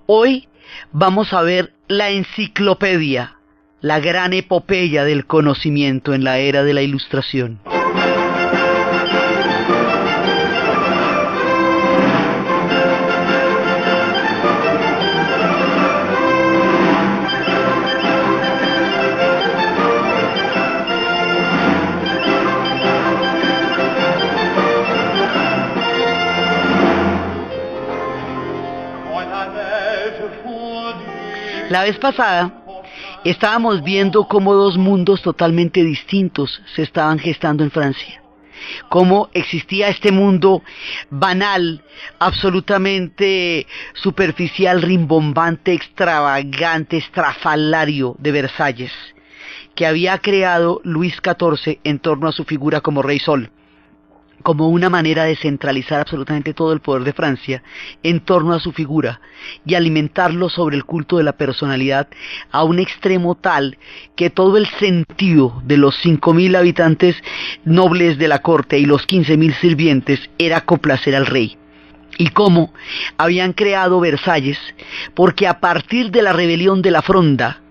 Hoy vamos a ver la enciclopedia, la gran epopeya del conocimiento en la era de la Ilustración. La vez pasada estábamos viendo cómo dos mundos totalmente distintos se estaban gestando en Francia. Cómo existía este mundo banal, absolutamente superficial, rimbombante, extravagante, estrafalario de Versalles, que había creado Luis XIV en torno a su figura como Rey Sol, como una manera de centralizar absolutamente todo el poder de Francia en torno a su figura y alimentarlo sobre el culto de la personalidad a un extremo tal que todo el sentido de los 5.000 habitantes nobles de la corte y los 15.000 sirvientes era complacer al rey. Y cómo habían creado Versalles, porque a partir de la rebelión de la Fronda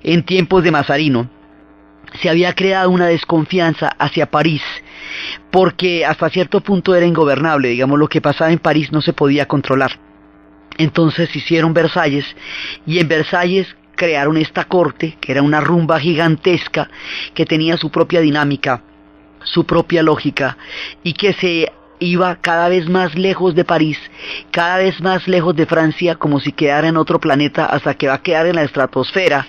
en tiempos de Mazarino se había creado una desconfianza hacia París, porque hasta cierto punto era ingobernable, digamos, lo que pasaba en París no se podía controlar. Entonces hicieron Versalles, y en Versalles crearon esta corte, que era una rumba gigantesca, que tenía su propia dinámica, su propia lógica, y que se iba cada vez más lejos de París, cada vez más lejos de Francia, como si quedara en otro planeta, hasta que va a quedar en la estratosfera.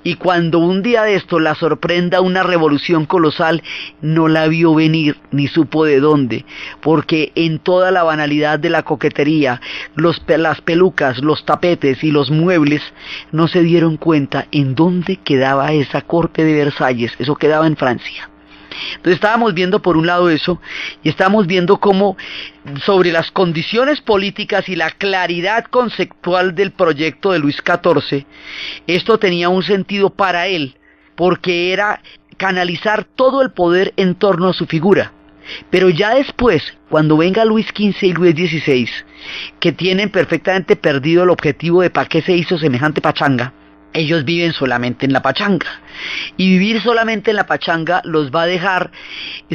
Y cuando un día de esto la sorprenda una revolución colosal, no la vio venir, ni supo de dónde, porque en toda la banalidad de la coquetería, las pelucas, los tapetes y los muebles, no se dieron cuenta en dónde quedaba esa corte de Versalles. Eso quedaba en Francia. Entonces estábamos viendo por un lado eso, y estábamos viendo cómo sobre las condiciones políticas y la claridad conceptual del proyecto de Luis XIV, esto tenía un sentido para él, porque era canalizar todo el poder en torno a su figura. Pero ya después, cuando venga Luis XV y Luis XVI, que tienen perfectamente perdido el objetivo de para qué se hizo semejante pachanga, ellos viven solamente en la pachanga, y vivir solamente en la pachanga los va a dejar,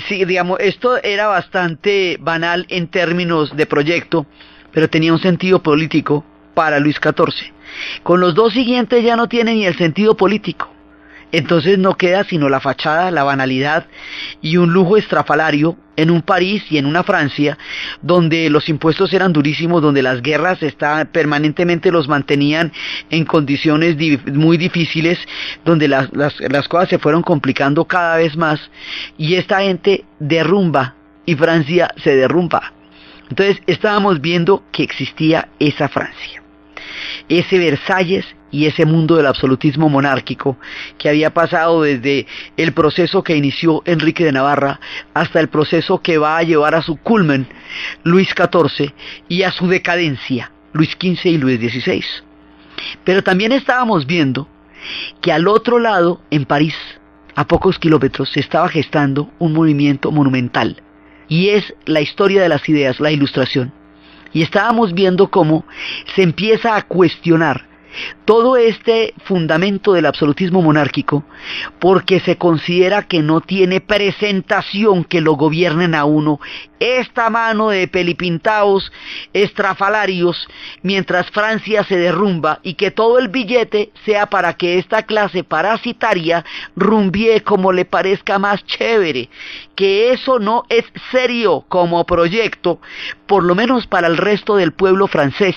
sí, digamos, esto era bastante banal en términos de proyecto, pero tenía un sentido político para Luis XIV. Con los dos siguientes ya no tiene ni el sentido político, entonces no queda sino la fachada, la banalidad y un lujo estrafalario en un París y en una Francia donde los impuestos eran durísimos, donde las guerras permanentemente los mantenían en condiciones muy difíciles, donde las cosas se fueron complicando cada vez más, y esta gente derrumba y Francia se derrumba. Entonces estábamos viendo que existía esa Francia, ese Versalles y ese mundo del absolutismo monárquico que había pasado desde el proceso que inició Enrique de Navarra hasta el proceso que va a llevar a su culmen Luis XIV y a su decadencia Luis XV y Luis XVI. Pero también estábamos viendo que al otro lado, en París, a pocos kilómetros, se estaba gestando un movimiento monumental, y es la historia de las ideas, la Ilustración. Y estábamos viendo cómo se empieza a cuestionar todo este fundamento del absolutismo monárquico, porque se considera que no tiene presentación que lo gobiernen a uno esta mano de pelipintaos estrafalarios, mientras Francia se derrumba, y que todo el billete sea para que esta clase parasitaria rumbie como le parezca más chévere, que eso no es serio como proyecto, por lo menos para el resto del pueblo francés,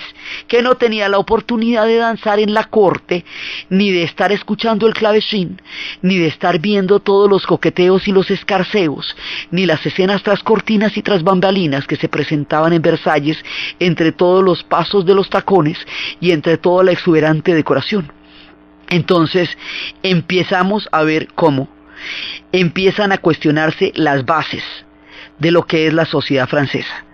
que no tenía la oportunidad de danzar en la corte, ni de estar escuchando el clavecín, ni de estar viendo todos los coqueteos y los escarceos, ni las escenas tras cortinas y tras bambalinas que se presentaban en Versalles, entre todos los pasos de los tacones y entre toda la exuberante decoración. Entonces empezamos a ver cómo empiezan a cuestionarse las bases de lo que es la sociedad francesa.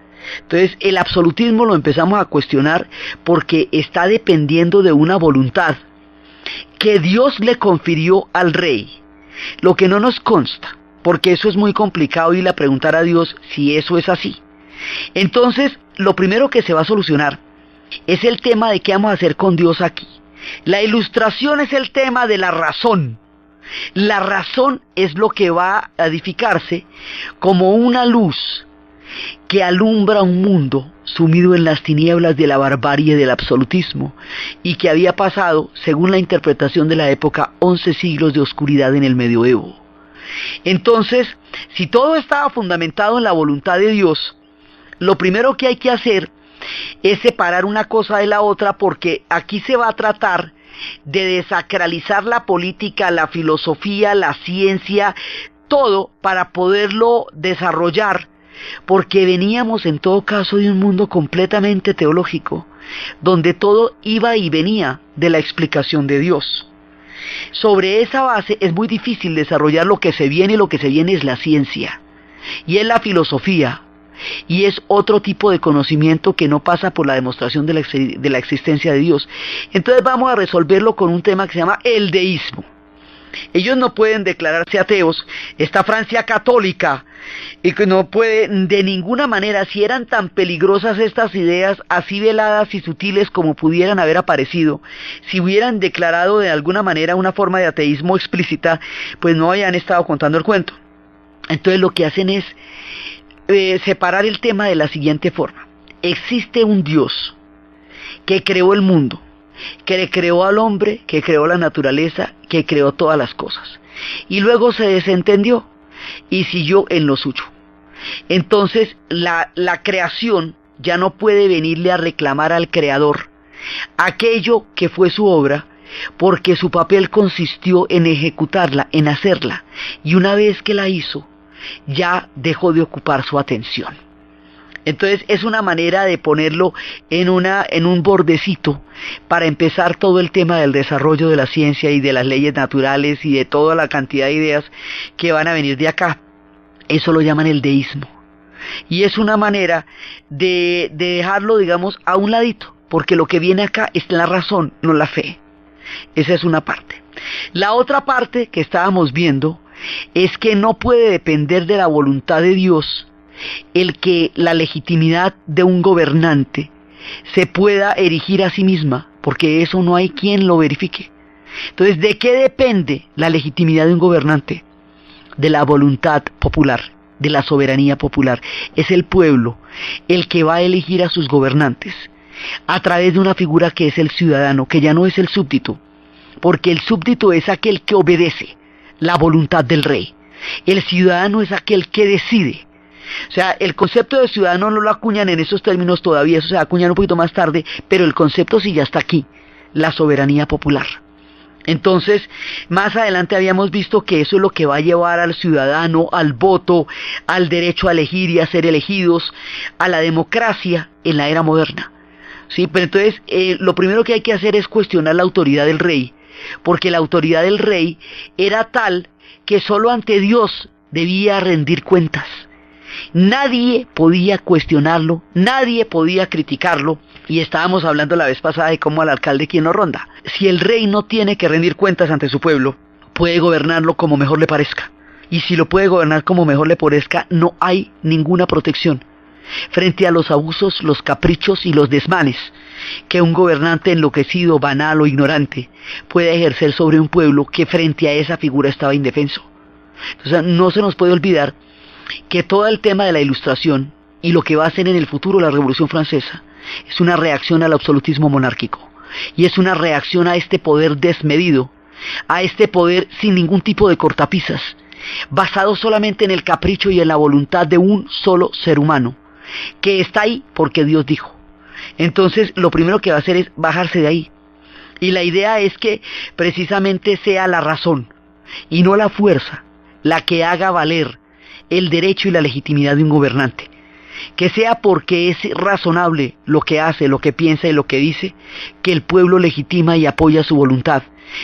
Entonces el absolutismo lo empezamos a cuestionar porque está dependiendo de una voluntad que Dios le confirió al rey, lo que no nos consta, porque eso es muy complicado ir a preguntar a Dios si eso es así. Entonces lo primero que se va a solucionar Es el tema de qué vamos a hacer con Dios aquí. La ilustración es el tema de la razón. La razón es lo que va a edificarse como una luz que alumbra un mundo sumido en las tinieblas de la barbarie del absolutismo y que había pasado, según la interpretación de la época, 11 siglos de oscuridad en el medioevo. Entonces, si todo estaba fundamentado en la voluntad de Dios, lo primero que hay que hacer es separar una cosa de la otra, porque aquí se va a tratar de desacralizar la política, la filosofía, la ciencia, todo para poderlo desarrollar, porque veníamos en todo caso de un mundo completamente teológico, donde todo iba y venía de la explicación de Dios. Sobre esa base es muy difícil desarrollar lo que se viene, y lo que se viene es la ciencia, y es la filosofía, y es otro tipo de conocimiento que no pasa por la demostración de la existencia de Dios. Entonces vamos a resolverlo con un tema que se llama el deísmo. Ellos no pueden declararse ateos. Esta Francia católica, y que no puede de ninguna manera, si eran tan peligrosas estas ideas, así veladas y sutiles como pudieran haber aparecido, si hubieran declarado de alguna manera una forma de ateísmo explícita, pues no habían estado contando el cuento. Entonces lo que hacen es separar el tema de la siguiente forma. Existe un Dios que creó el mundo, que le creó al hombre, que creó la naturaleza, que creó todas las cosas, y luego se desentendió y siguió en lo suyo. Entonces la creación ya no puede venirle a reclamar al creador aquello que fue su obra, porque su papel consistió en ejecutarla, en hacerla, y una vez que la hizo, ya dejó de ocupar su atención. Entonces es una manera de ponerlo en un bordecito para empezar todo el tema del desarrollo de la ciencia y de las leyes naturales y de toda la cantidad de ideas que van a venir de acá. Eso lo llaman el deísmo. Y es una manera de dejarlo, digamos, a un ladito, porque lo que viene acá es la razón, no la fe. Esa es una parte. La otra parte que estábamos viendo es que no puede depender de la voluntad de Dios el que la legitimidad de un gobernante se pueda erigir a sí misma, porque eso no hay quien lo verifique. Entonces, ¿de qué depende la legitimidad de un gobernante? De la voluntad popular, de la soberanía popular. Es el pueblo el que va a elegir a sus gobernantes a través de una figura que es el ciudadano, que ya no es el súbdito, porque el súbdito es aquel que obedece la voluntad del rey. El ciudadano es aquel que decide. O sea, el concepto de ciudadano no lo acuñan en esos términos todavía, eso se va a acuñar un poquito más tarde, pero el concepto sí ya está aquí, la soberanía popular. Entonces, más adelante habíamos visto que eso es lo que va a llevar al ciudadano, al voto, al derecho a elegir y a ser elegidos, a la democracia en la era moderna. Sí, pero entonces lo primero que hay que hacer es cuestionar la autoridad del rey, porque la autoridad del rey era tal que solo ante Dios debía rendir cuentas. Nadie podía cuestionarlo, nadie podía criticarlo, y estábamos hablando la vez pasada de cómo al alcalde quien lo ronda. Si el rey no tiene que rendir cuentas ante su pueblo, puede gobernarlo como mejor le parezca, y si lo puede gobernar como mejor le parezca, no hay ninguna protección frente a los abusos, los caprichos y los desmanes que un gobernante enloquecido, banal o ignorante puede ejercer sobre un pueblo que frente a esa figura estaba indefenso. Entonces no se nos puede olvidar que todo el tema de la Ilustración y lo que va a ser en el futuro la Revolución Francesa es una reacción al absolutismo monárquico, y es una reacción a este poder desmedido, a este poder sin ningún tipo de cortapisas, basado solamente en el capricho y en la voluntad de un solo ser humano, que está ahí porque Dios dijo. Entonces lo primero que va a hacer es bajarse de ahí, y la idea es que precisamente sea la razón y no la fuerza la que haga valer el derecho y la legitimidad de un gobernante, que sea porque es razonable lo que hace, lo que piensa y lo que dice, que el pueblo legitima y apoya su voluntad,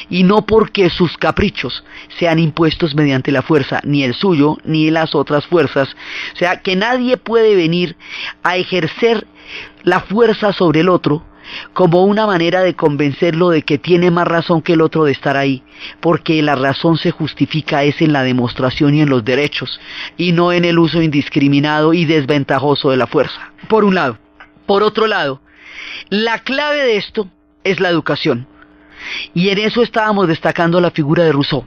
y no porque sus caprichos sean impuestos mediante la fuerza, ni el suyo, ni las otras fuerzas. O sea, que nadie puede venir a ejercer la fuerza sobre el otro como una manera de convencerlo de que tiene más razón que el otro de estar ahí, porque la razón se justifica es en la demostración y en los derechos, y no en el uso indiscriminado y desventajoso de la fuerza, por un lado. Por otro lado, la clave de esto es la educación. Y en eso estábamos destacando la figura de Rousseau.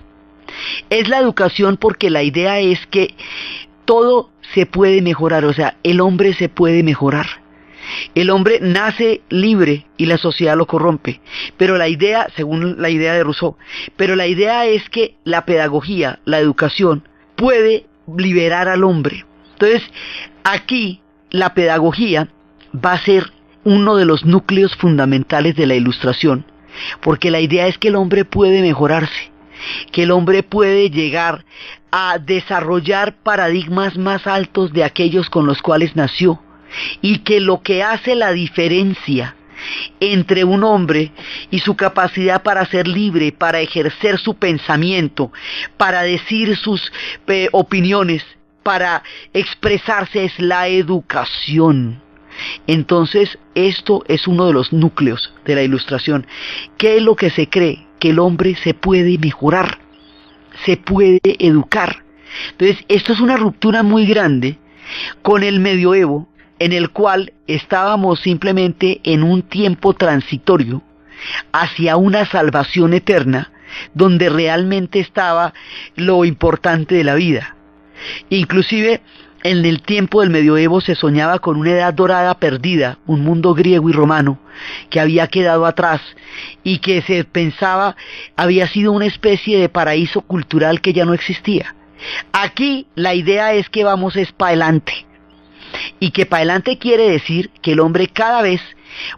Es la educación porque la idea es que todo se puede mejorar, o sea, el hombre se puede mejorar. El hombre nace libre y la sociedad lo corrompe, pero la idea, según la idea de Rousseau, pero la idea es que la pedagogía, la educación, puede liberar al hombre. Entonces, aquí la pedagogía va a ser uno de los núcleos fundamentales de la Ilustración, porque la idea es que el hombre puede mejorarse, que el hombre puede llegar a desarrollar paradigmas más altos de aquellos con los cuales nació, y que lo que hace la diferencia entre un hombre y su capacidad para ser libre, para ejercer su pensamiento, para decir sus opiniones, para expresarse, es la educación. Entonces, esto es uno de los núcleos de la Ilustración. ¿Qué es lo que se cree? Que el hombre se puede mejorar, se puede educar. Entonces, esto es una ruptura muy grande con el medioevo, en el cual estábamos simplemente en un tiempo transitorio hacia una salvación eterna, donde realmente estaba lo importante de la vida. Inclusive en el tiempo del medioevo se soñaba con una edad dorada perdida, un mundo griego y romano que había quedado atrás y que se pensaba había sido una especie de paraíso cultural que ya no existía. Aquí la idea es que vamos es para adelante, y que para adelante quiere decir que el hombre cada vez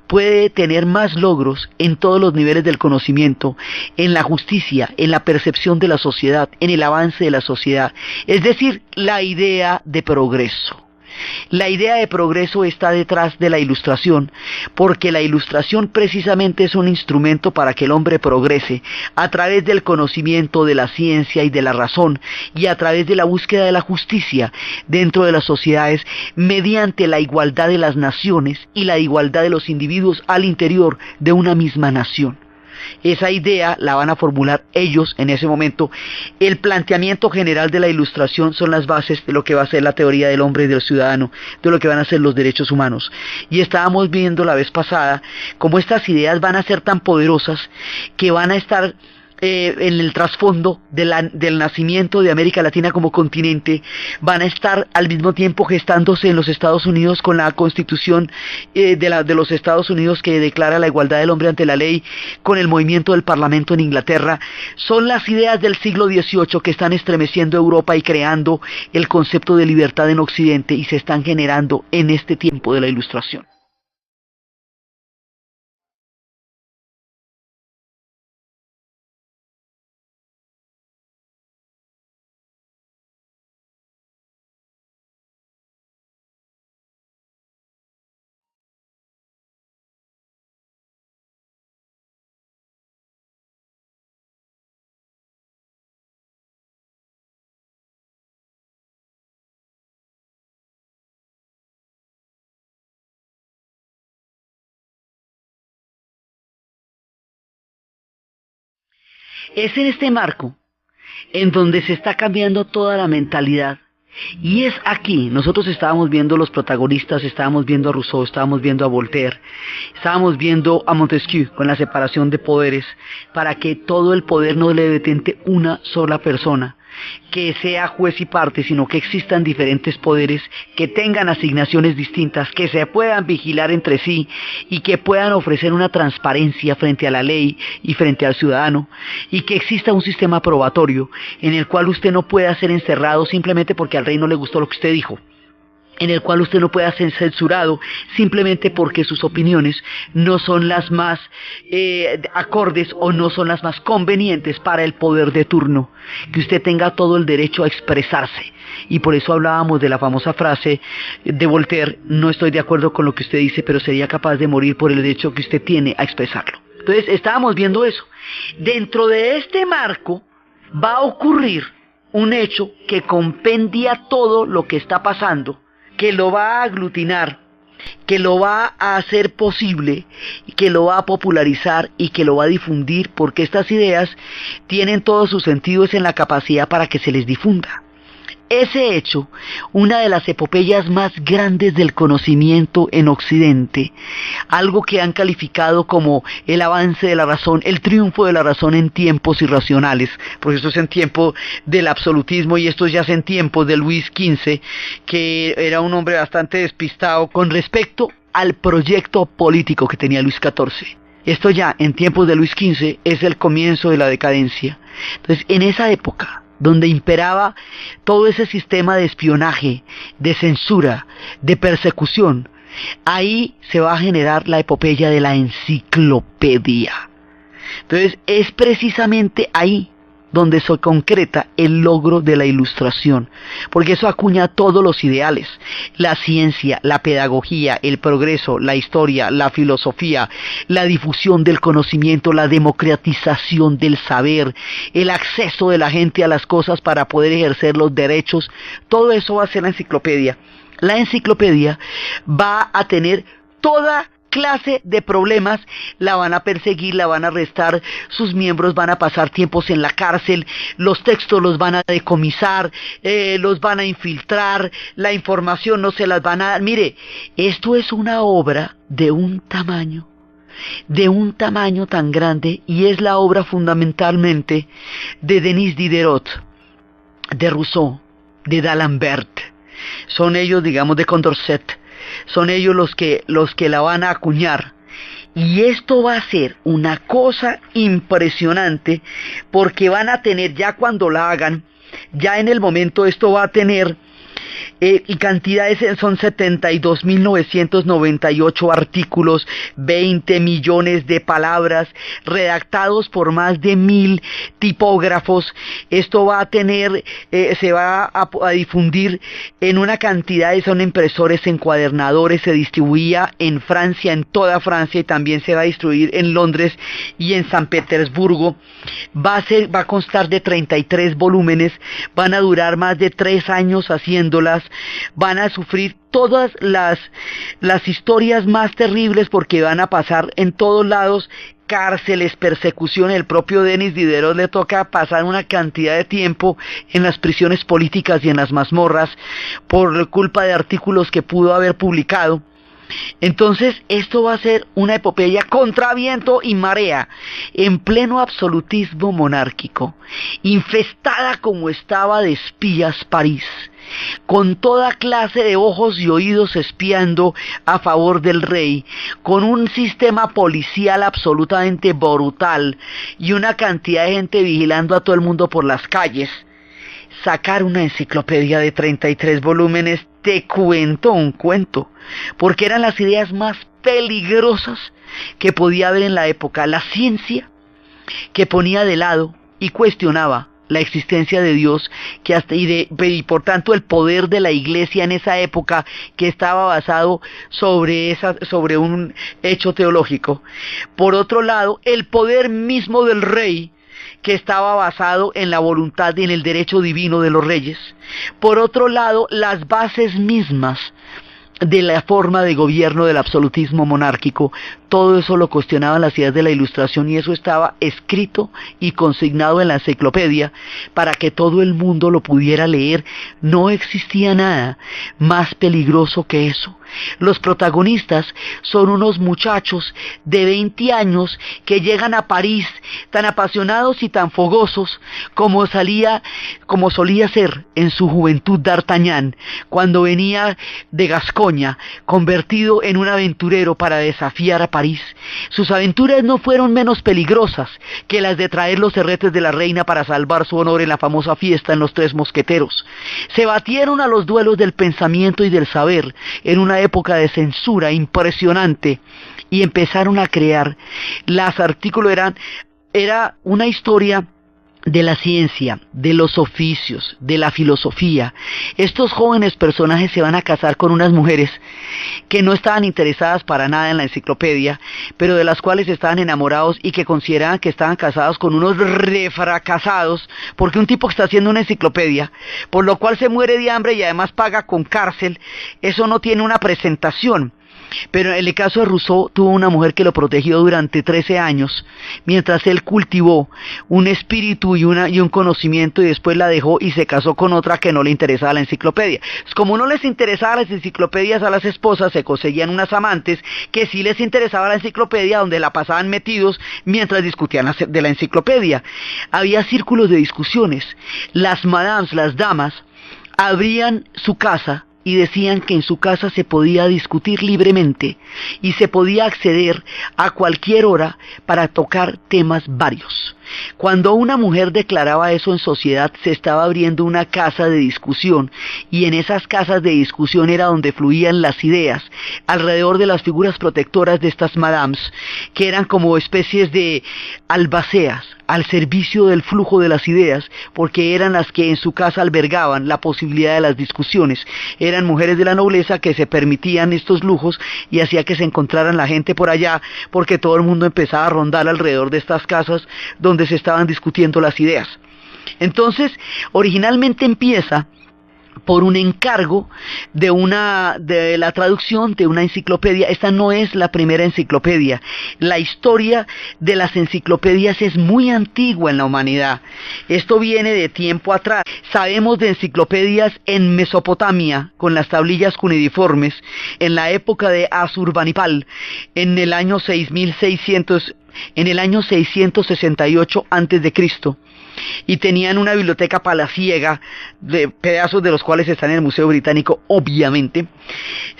puede tener más logros en todos los niveles del conocimiento, en la justicia, en la percepción de la sociedad, en el avance de la sociedad. Es decir, la idea de progreso. La idea de progreso está detrás de la Ilustración, porque la Ilustración precisamente es un instrumento para que el hombre progrese a través del conocimiento, de la ciencia y de la razón, y a través de la búsqueda de la justicia dentro de las sociedades, mediante la igualdad de las naciones y la igualdad de los individuos al interior de una misma nación. Esa idea la van a formular ellos en ese momento. El planteamiento general de la Ilustración son las bases de lo que va a ser la teoría del hombre y del ciudadano, de lo que van a ser los derechos humanos. Y estábamos viendo la vez pasada cómo estas ideas van a ser tan poderosas que van a estar en el trasfondo del nacimiento de América Latina como continente, van a estar al mismo tiempo gestándose en los Estados Unidos con la Constitución de los Estados Unidos, que declara la igualdad del hombre ante la ley, con el movimiento del Parlamento en Inglaterra. Son las ideas del siglo XVIII que están estremeciendo Europa y creando el concepto de libertad en Occidente, y se están generando en este tiempo de la Ilustración. Es en este marco en donde se está cambiando toda la mentalidad. Y es aquí, nosotros estábamos viendo los protagonistas, estábamos viendo a Rousseau, estábamos viendo a Voltaire, estábamos viendo a Montesquieu con la separación de poderes, para que todo el poder no le detente una sola persona, que sea juez y parte, sino que existan diferentes poderes, que tengan asignaciones distintas, que se puedan vigilar entre sí y que puedan ofrecer una transparencia frente a la ley y frente al ciudadano, y que exista un sistema probatorio en el cual usted no pueda ser encerrado simplemente porque al rey no le gustó lo que usted dijo, en el cual usted no pueda ser censurado simplemente porque sus opiniones no son las más acordes o no son las más convenientes para el poder de turno, que usted tenga todo el derecho a expresarse. Y por eso hablábamos de la famosa frase de Voltaire: no estoy de acuerdo con lo que usted dice, pero sería capaz de morir por el derecho que usted tiene a expresarlo. Entonces estábamos viendo eso. Dentro de este marco va a ocurrir un hecho que compendia todo lo que está pasando, que lo va a aglutinar, que lo va a hacer posible, que lo va a popularizar y que lo va a difundir, porque estas ideas tienen todos sus sentidos en la capacidad para que se les difunda. ese hecho, una de las epopeyas más grandes del conocimiento en Occidente, algo que han calificado como el avance de la razón, el triunfo de la razón en tiempos irracionales, porque esto es en tiempo del absolutismo y esto ya es en tiempos de Luis XV, que era un hombre bastante despistado con respecto al proyecto político que tenía Luis XIV. Esto ya en tiempos de Luis XV es el comienzo de la decadencia. Entonces, en esa época, donde imperaba todo ese sistema de espionaje, de censura, de persecución, ahí se va a generar la epopeya de la enciclopedia. Entonces, es precisamente ahí donde se concreta el logro de la Ilustración, porque eso acuña todos los ideales: la ciencia, la pedagogía, el progreso, la historia, la filosofía, la difusión del conocimiento, la democratización del saber, el acceso de la gente a las cosas para poder ejercer los derechos. Todo eso va a ser la enciclopedia. La enciclopedia va a tener toda clase de problemas, la van a perseguir, la van a arrestar, sus miembros van a pasar tiempos en la cárcel, los textos los van a decomisar, los van a infiltrar, la información no se las van a dar. Mire, esto es una obra de un tamaño tan grande, y es la obra fundamentalmente de Denis Diderot, de Rousseau, de D'Alembert. Son ellos, digamos, de Condorcet. Son ellos los que la van a acuñar. Y esto va a ser una cosa impresionante, porque van a tener, ya cuando la hagan, ya en el momento esto va a tener, y cantidades son 72.998 artículos, 20 millones de palabras, redactados por más de 1.000 tipógrafos. Esto va a tener, se va a difundir en una cantidad de, son impresores, encuadernadores, se distribuía en Francia, en toda Francia, y también se va a distribuir en Londres y en San Petersburgo. Va a constar de 33 volúmenes, van a durar más de 3 años haciéndolas, van a sufrir todas las historias más terribles, porque van a pasar en todos lados cárceles, persecución. El propio Denis Diderot le toca pasar una cantidad de tiempo en las prisiones políticas y en las mazmorras por culpa de artículos que pudo haber publicado. Entonces esto va a ser una epopeya contra viento y marea, en pleno absolutismo monárquico, infestada como estaba de espías París, con toda clase de ojos y oídos espiando a favor del rey, con un sistema policial absolutamente brutal y una cantidad de gente vigilando a todo el mundo por las calles. Sacar una enciclopedia de 33 volúmenes, te cuento un cuento, porque eran las ideas más peligrosas que podía haber en la época. La ciencia, que ponía de lado y cuestionaba la existencia de Dios, y por tanto el poder de la Iglesia en esa época, que estaba basado sobre un hecho teológico. Por otro lado, el poder mismo del rey, que estaba basado en la voluntad y en el derecho divino de los reyes. Por otro lado, las bases mismas de la forma de gobierno del absolutismo monárquico. Todo eso lo cuestionaban las ideas de la Ilustración, y eso estaba escrito y consignado en la enciclopedia para que todo el mundo lo pudiera leer. No existía nada más peligroso que eso. Los protagonistas son unos muchachos de 20 años que llegan a París tan apasionados y tan fogosos como solía ser en su juventud D'Artagnan, cuando venía de Gascoña, convertido en un aventurero para desafiar a París. Sus aventuras no fueron menos peligrosas que las de traer los herretes de la reina para salvar su honor en la famosa fiesta en Los Tres Mosqueteros. Se batieron a los duelos del pensamiento y del saber en una época de censura impresionante, y empezaron a crear los artículos. Era una historia de la ciencia, de los oficios, de la filosofía. Estos jóvenes personajes se van a casar con unas mujeres que no estaban interesadas para nada en la enciclopedia, pero de las cuales estaban enamorados, y que consideraban que estaban casados con unos refracasados, porque un tipo que está haciendo una enciclopedia, por lo cual se muere de hambre y además paga con cárcel, eso no tiene una presentación. Pero en el caso de Rousseau tuvo una mujer que lo protegió durante 13 años, mientras él cultivó un espíritu y un conocimiento, y después la dejó y se casó con otra que no le interesaba la enciclopedia. Pues como no les interesaba las enciclopedias a las esposas, se conseguían unas amantes que sí les interesaba la enciclopedia, donde la pasaban metidos mientras discutían de la enciclopedia. Había círculos de discusiones. Las madames, las damas, abrían su casa y decían que en su casa se podía discutir libremente y se podía acceder a cualquier hora para tocar temas varios. Cuando una mujer declaraba eso en sociedad, se estaba abriendo una casa de discusión, y en esas casas de discusión era donde fluían las ideas, alrededor de las figuras protectoras de estas madames, que eran como especies de albaceas, al servicio del flujo de las ideas, porque eran las que en su casa albergaban la posibilidad de las discusiones. Eran mujeres de la nobleza que se permitían estos lujos y hacía que se encontraran la gente por allá, porque todo el mundo empezaba a rondar alrededor de estas casas donde se estaban discutiendo las ideas. Entonces, originalmente empieza por un encargo de la traducción de una enciclopedia. Esta no es la primera enciclopedia. La historia de las enciclopedias es muy antigua en la humanidad. Esto viene de tiempo atrás. Sabemos de enciclopedias en Mesopotamia, con las tablillas cuneiformes, en la época de Asurbanipal, en el año 668 a.C., y tenían una biblioteca palaciega, de pedazos de los cuales están en el Museo Británico, obviamente.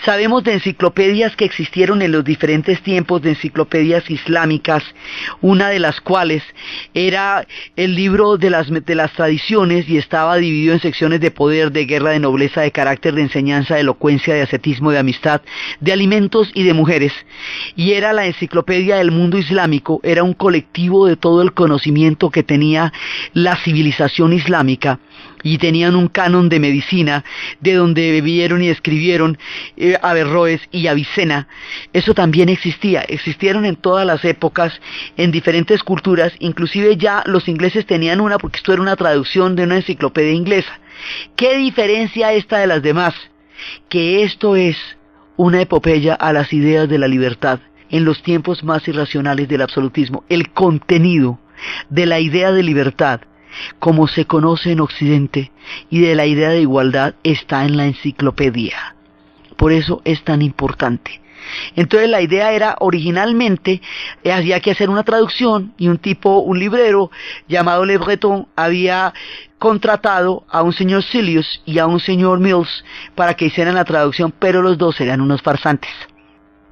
Sabemos de enciclopedias que existieron en los diferentes tiempos, de enciclopedias islámicas, una de las cuales era el libro de las tradiciones, y estaba dividido en secciones de poder, de guerra, de nobleza, de carácter, de enseñanza, de elocuencia, de ascetismo, de amistad, de alimentos y de mujeres. Y era la enciclopedia del mundo islámico, era un colectivo de todo el conocimiento que tenía la civilización islámica, y tenían un canon de medicina, de donde bebieron y escribieron Averroes y Avicena. Eso también existieron en todas las épocas, en diferentes culturas. Inclusive ya los ingleses tenían una, porque esto era una traducción de una enciclopedia inglesa. ¿Qué diferencia esta de las demás? Que esto es una epopeya a las ideas de la libertad en los tiempos más irracionales del absolutismo. El contenido de la idea de libertad, como se conoce en Occidente, y de la idea de igualdad, está en la enciclopedia. Por eso es tan importante. Entonces la idea era, originalmente, había que hacer una traducción, y un librero llamado Le Breton había contratado a un señor Silius y a un señor Mills para que hicieran la traducción, pero los dos eran unos farsantes.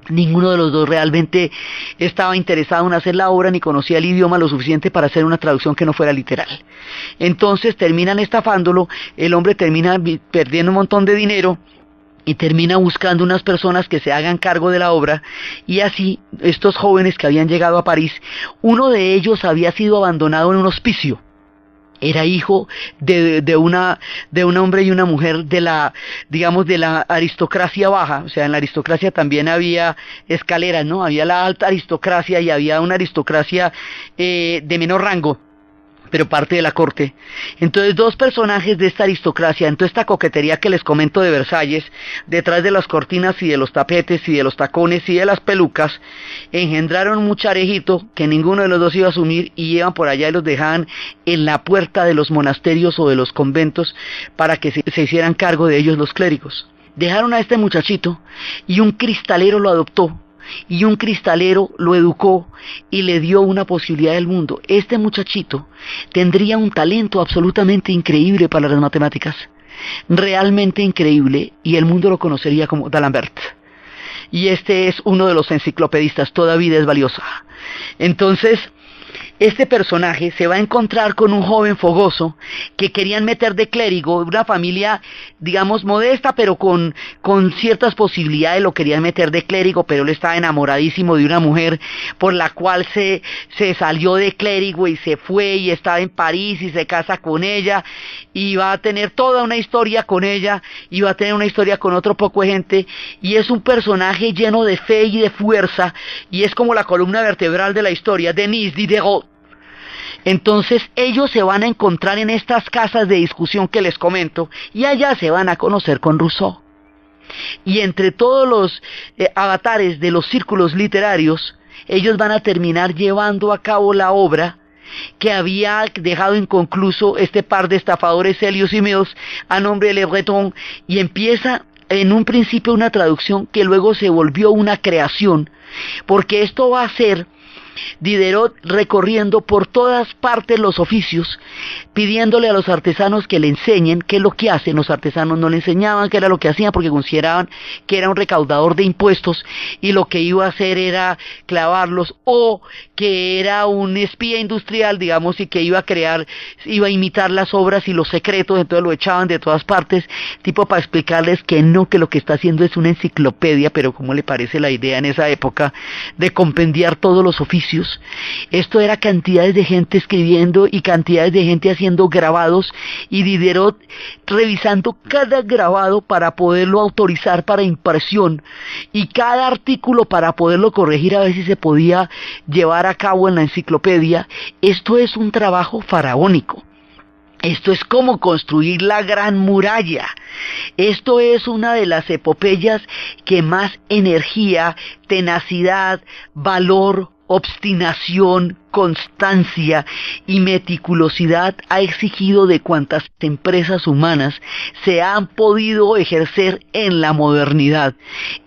Ninguno de los dos realmente estaba interesado en hacer la obra, ni conocía el idioma lo suficiente para hacer una traducción que no fuera literal. Entonces terminan estafándolo, el hombre termina perdiendo un montón de dinero, y termina buscando unas personas que se hagan cargo de la obra. Y así, estos jóvenes que habían llegado a París, uno de ellos había sido abandonado en un hospicio. Era hijo de un hombre y una mujer de la aristocracia baja. O sea, en la aristocracia también había escaleras, ¿no? Había la alta aristocracia y había una aristocracia de menor rango, pero parte de la corte. Entonces, dos personajes de esta aristocracia, en toda esta coquetería que les comento de Versalles, detrás de las cortinas y de los tapetes y de los tacones y de las pelucas, engendraron un mucharejito que ninguno de los dos iba a asumir, y iban por allá y los dejaban en la puerta de los monasterios o de los conventos para que se hicieran cargo de ellos los clérigos. Dejaron a este muchachito, y un cristalero lo adoptó, y un cristalero lo educó y le dio una posibilidad del mundo. Este muchachito tendría un talento absolutamente increíble para las matemáticas, realmente increíble, y el mundo lo conocería como D'Alembert. Y este es uno de los enciclopedistas, toda vida es valiosa. Entonces, este personaje se va a encontrar con un joven fogoso que querían meter de clérigo, una familia, digamos, modesta, pero con ciertas posibilidades. Lo querían meter de clérigo, pero él estaba enamoradísimo de una mujer por la cual se salió de clérigo y se fue, y estaba en París y se casa con ella, y va a tener toda una historia con ella, y va a tener una historia con otro poco de gente, y es un personaje lleno de fe y de fuerza, y es como la columna vertebral de la historia, Denis Diderot. Entonces ellos se van a encontrar en estas casas de discusión que les comento, y allá se van a conocer con Rousseau. Y entre todos los avatares de los círculos literarios, ellos van a terminar llevando a cabo la obra que había dejado inconcluso este par de estafadores Celios y Mills a nombre de Le Breton, y empieza en un principio una traducción que luego se volvió una creación, porque esto va a ser Diderot recorriendo por todas partes los oficios, pidiéndole a los artesanos que le enseñen qué es lo que hacen. Los artesanos no le enseñaban qué era lo que hacían porque consideraban que era un recaudador de impuestos y lo que iba a hacer era clavarlos, o que era un espía industrial, digamos, y que iba a imitar las obras y los secretos, entonces lo echaban de todas partes, tipo para explicarles que no, que lo que está haciendo es una enciclopedia. Pero ¿cómo le parece la idea en esa época de compendiar todos los oficios? Esto era cantidades de gente escribiendo y cantidades de gente haciendo grabados, y Diderot revisando cada grabado para poderlo autorizar para impresión, y cada artículo para poderlo corregir a ver si se podía llevar a cabo en la enciclopedia. Esto es un trabajo faraónico. Esto es como construir la Gran Muralla. Esto es una de las epopeyas que más energía, tenacidad, valor, obstinación, constancia y meticulosidad ha exigido de cuantas empresas humanas se han podido ejercer en la modernidad.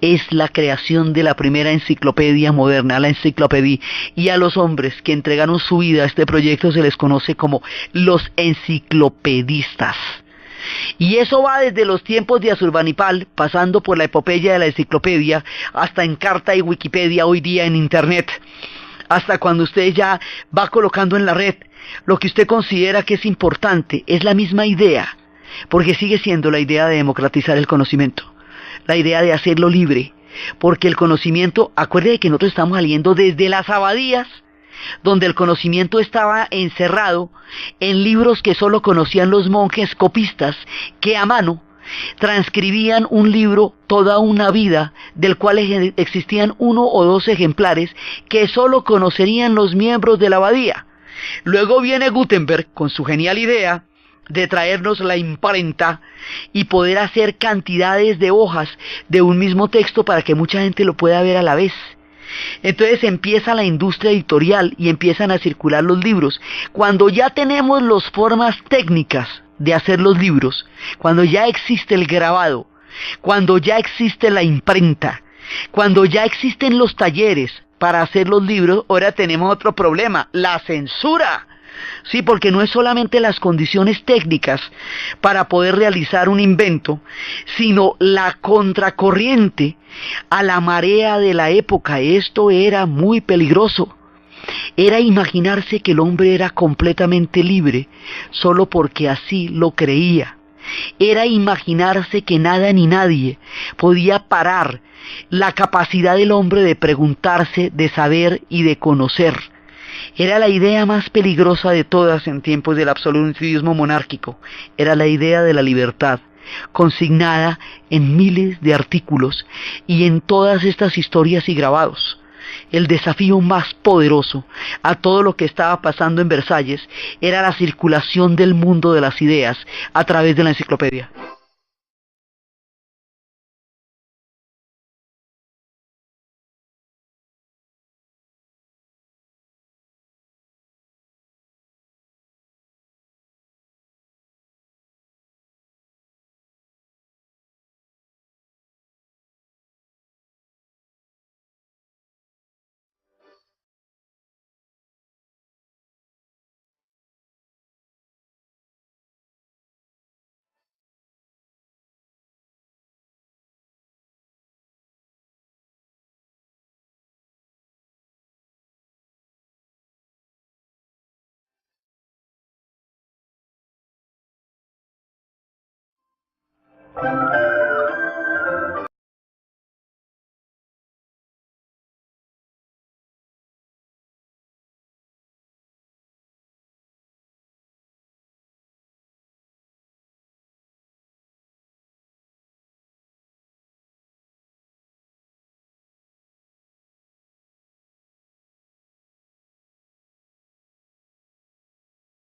Es la creación de la primera enciclopedia moderna, la enciclopedia, y a los hombres que entregaron su vida a este proyecto se les conoce como los enciclopedistas. Y eso va desde los tiempos de Asurbanipal, pasando por la epopeya de la enciclopedia, hasta Encarta y Wikipedia hoy día en Internet, hasta cuando usted ya va colocando en la red lo que usted considera que es importante. Es la misma idea, porque sigue siendo la idea de democratizar el conocimiento, la idea de hacerlo libre, porque el conocimiento, acuérdese que nosotros estamos saliendo desde las abadías, donde el conocimiento estaba encerrado en libros que solo conocían los monjes copistas, que a mano transcribían un libro toda una vida, del cual existían 1 o 2 ejemplares que solo conocerían los miembros de la abadía. Luego viene Gutenberg con su genial idea de traernos la imprenta y poder hacer cantidades de hojas de un mismo texto para que mucha gente lo pueda ver a la vez. Entonces empieza la industria editorial y empiezan a circular los libros. Cuando ya tenemos las formas técnicas de hacer los libros, cuando ya existe el grabado, cuando ya existe la imprenta, cuando ya existen los talleres para hacer los libros, ahora tenemos otro problema: la censura. Sí, porque no es solamente las condiciones técnicas para poder realizar un invento, sino la contracorriente a la marea de la época. Esto era muy peligroso. Era imaginarse que el hombre era completamente libre solo porque así lo creía. Era imaginarse que nada ni nadie podía parar la capacidad del hombre de preguntarse, de saber y de conocer. Era la idea más peligrosa de todas en tiempos del absolutismo monárquico. Era la idea de la libertad, consignada en miles de artículos y en todas estas historias y grabados. El desafío más poderoso a todo lo que estaba pasando en Versalles era la circulación del mundo de las ideas a través de la enciclopedia.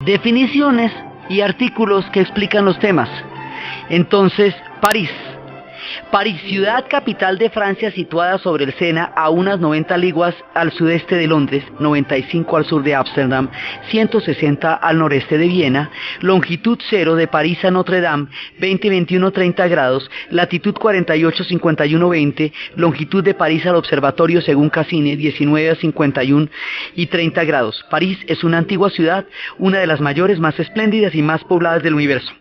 Definiciones y artículos que explican los temas. Entonces, París. París, ciudad capital de Francia, situada sobre el Sena a unas 90 leguas al sudeste de Londres, 95 al sur de Ámsterdam, 160 al noreste de Viena, longitud 0 de París a Notre Dame, 20-21-30 grados, latitud 48-51-20, longitud de París al observatorio según Cassini, 19-51 y 30 grados. París es una antigua ciudad, una de las mayores, más espléndidas y más pobladas del universo.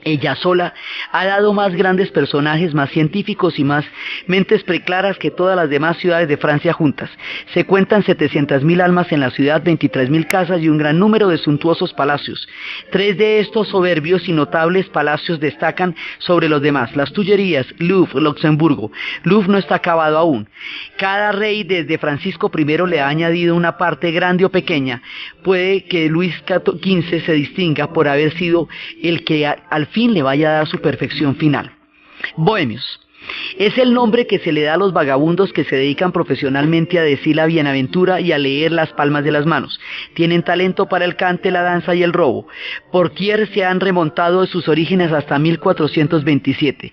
Ella sola ha dado más grandes personajes, más científicos y más mentes preclaras que todas las demás ciudades de Francia juntas. Se cuentan 700.000 almas en la ciudad, 23.000 casas y un gran número de suntuosos palacios. 3 de estos soberbios y notables palacios destacan sobre los demás: las Tullerías, Louvre, Luxemburgo. Louvre no está acabado aún. Cada rey desde Francisco I le ha añadido una parte grande o pequeña. Puede que Luis XV se distinga por haber sido el que al fin le vaya a dar su perfección final. Bohemios es el nombre que se le da a los vagabundos que se dedican profesionalmente a decir la bienaventura y a leer las palmas de las manos. Tienen talento para el cante, la danza y el robo. Por quier se han remontado de sus orígenes hasta 1427.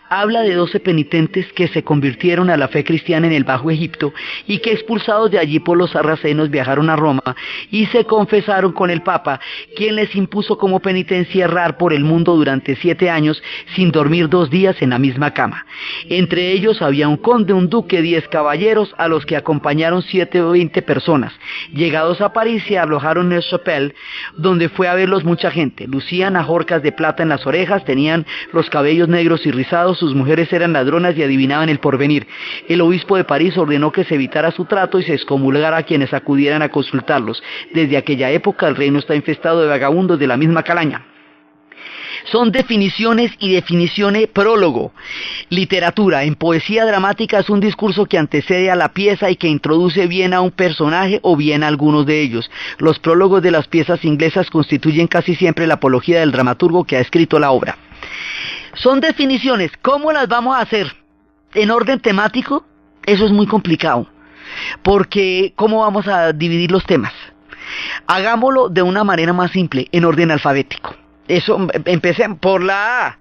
Habla de 12 penitentes que se convirtieron a la fe cristiana en el Bajo Egipto y que, expulsados de allí por los sarracenos, viajaron a Roma y se confesaron con el Papa, quien les impuso como penitencia errar por el mundo durante 7 años sin dormir 2 días en la misma cama. Entre ellos había un conde, un duque, 10 caballeros, a los que acompañaron 7 o 20 personas. Llegados a París se alojaron en el Chapelle, donde fue a verlos mucha gente. Lucían ajorcas de plata en las orejas, tenían los cabellos negros y rizados, sus mujeres eran ladronas y adivinaban el porvenir. El obispo de París ordenó que se evitara su trato y se excomulgara a quienes acudieran a consultarlos. Desde aquella época el reino está infestado de vagabundos de la misma calaña. Son definiciones y definiciones. Prólogo. Literatura. En poesía dramática es un discurso que antecede a la pieza y que introduce bien a un personaje o bien a algunos de ellos. Los prólogos de las piezas inglesas constituyen casi siempre la apología del dramaturgo que ha escrito la obra. Son definiciones. ¿Cómo las vamos a hacer? ¿En orden temático? Eso es muy complicado. Porque ¿cómo vamos a dividir los temas? Hagámoslo de una manera más simple, en orden alfabético. Eso, empecemos por la A.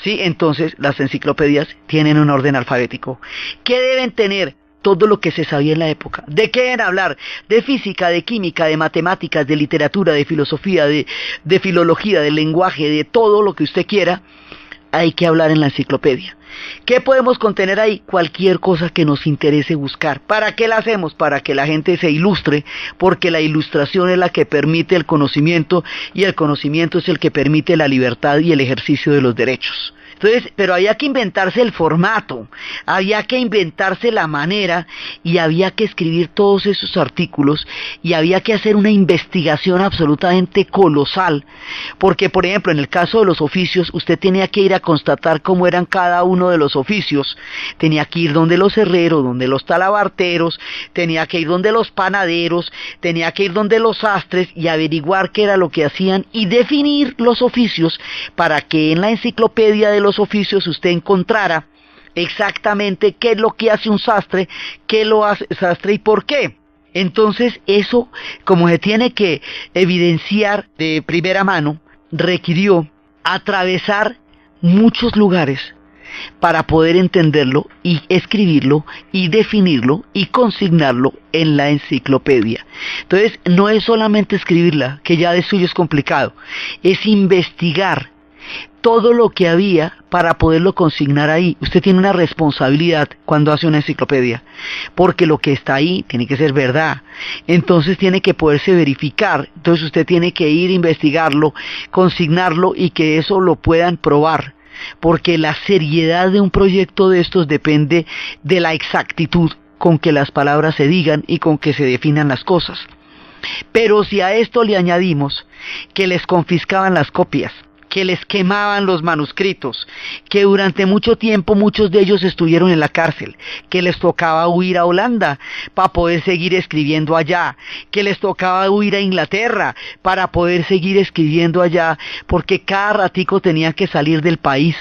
Sí, entonces las enciclopedias tienen un orden alfabético. ¿Qué deben tener? Todo lo que se sabía en la época. ¿De qué deben hablar? De física, de química, de matemáticas, de literatura, de filosofía, de filología, de lenguaje, de todo lo que usted quiera. Hay que hablar en la enciclopedia. ¿Qué podemos contener ahí? Cualquier cosa que nos interese buscar. ¿Para qué la hacemos? Para que la gente se ilustre, porque la ilustración es la que permite el conocimiento y el conocimiento es el que permite la libertad y el ejercicio de los derechos. Entonces, pero había que inventarse el formato, había que inventarse la manera y había que escribir todos esos artículos y había que hacer una investigación absolutamente colosal, porque por ejemplo en el caso de los oficios usted tenía que ir a constatar cómo eran cada uno de los oficios, tenía que ir donde los herreros, donde los talabarteros, tenía que ir donde los panaderos, tenía que ir donde los sastres y averiguar qué era lo que hacían y definir los oficios para que en la enciclopedia de los oficios usted encontrara exactamente qué es lo que hace un sastre, qué lo hace sastre y por qué. Entonces eso, como se tiene que evidenciar de primera mano, requirió atravesar muchos lugares para poder entenderlo y escribirlo y definirlo y consignarlo en la enciclopedia. Entonces no es solamente escribirla, que ya de suyo es complicado, es investigar todo lo que había para poderlo consignar ahí. Usted tiene una responsabilidad cuando hace una enciclopedia, porque lo que está ahí tiene que ser verdad, entonces tiene que poderse verificar, entonces usted tiene que ir a investigarlo, consignarlo y que eso lo puedan probar, porque la seriedad de un proyecto de estos depende de la exactitud con que las palabras se digan y con que se definan las cosas. Pero si a esto le añadimos que les confiscaban las copias, que les quemaban los manuscritos, que durante mucho tiempo muchos de ellos estuvieron en la cárcel, que les tocaba huir a Holanda para poder seguir escribiendo allá, que les tocaba huir a Inglaterra para poder seguir escribiendo allá, porque cada ratico tenían que salir del país,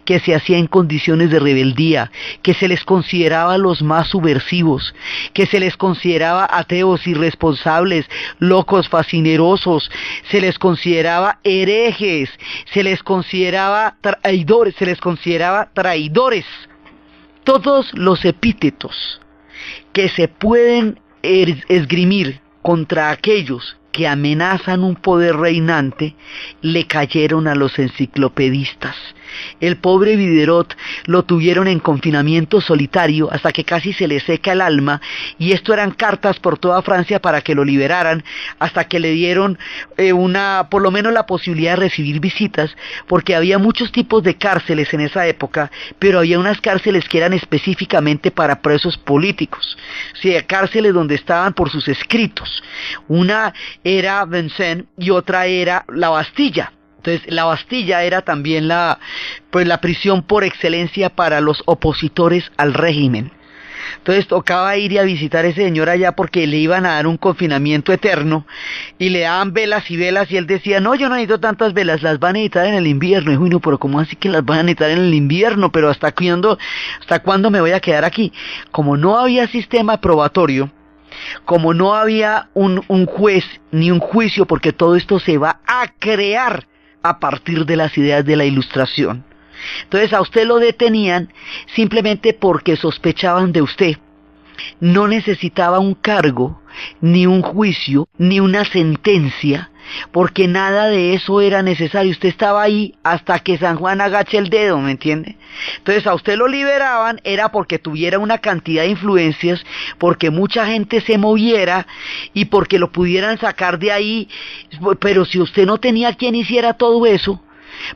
que se hacía en condiciones de rebeldía, que se les consideraba los más subversivos, que se les consideraba ateos, irresponsables, locos, fascinerosos, se les consideraba herejes, se les consideraba traidores. Todos los epítetos que se pueden esgrimir contra aquellos que amenazan un poder reinante le cayeron a los enciclopedistas. El pobre Diderot lo tuvieron en confinamiento solitario hasta que casi se le seca el alma, y esto eran cartas por toda Francia para que lo liberaran, hasta que le dieron por lo menos la posibilidad de recibir visitas, porque había muchos tipos de cárceles en esa época, pero había unas cárceles que eran específicamente para presos políticos, o sea, cárceles donde estaban por sus escritos. Una era Vincennes y otra era la Bastilla. Entonces, la Bastilla era también la prisión por excelencia para los opositores al régimen. Entonces, tocaba ir y a visitar a ese señor allá porque le iban a dar un confinamiento eterno y le daban velas y velas, y él decía, no, yo no necesito tantas velas, las van a necesitar en el invierno. Y no, pero ¿cómo así que las van a necesitar en el invierno? Pero ¿hasta cuándo me voy a quedar aquí? Como no había sistema probatorio, como no había un juez ni un juicio, porque todo esto se va a crear a partir de las ideas de la Ilustración. Entonces a usted lo detenían simplemente porque sospechaban de usted. No necesitaba un cargo, ni un juicio, ni una sentencia, porque nada de eso era necesario. Usted estaba ahí hasta que San Juan agache el dedo, ¿me entiende? Entonces a usted lo liberaban era porque tuviera una cantidad de influencias, porque mucha gente se moviera y porque lo pudieran sacar de ahí. Pero si usted no tenía quien hiciera todo eso,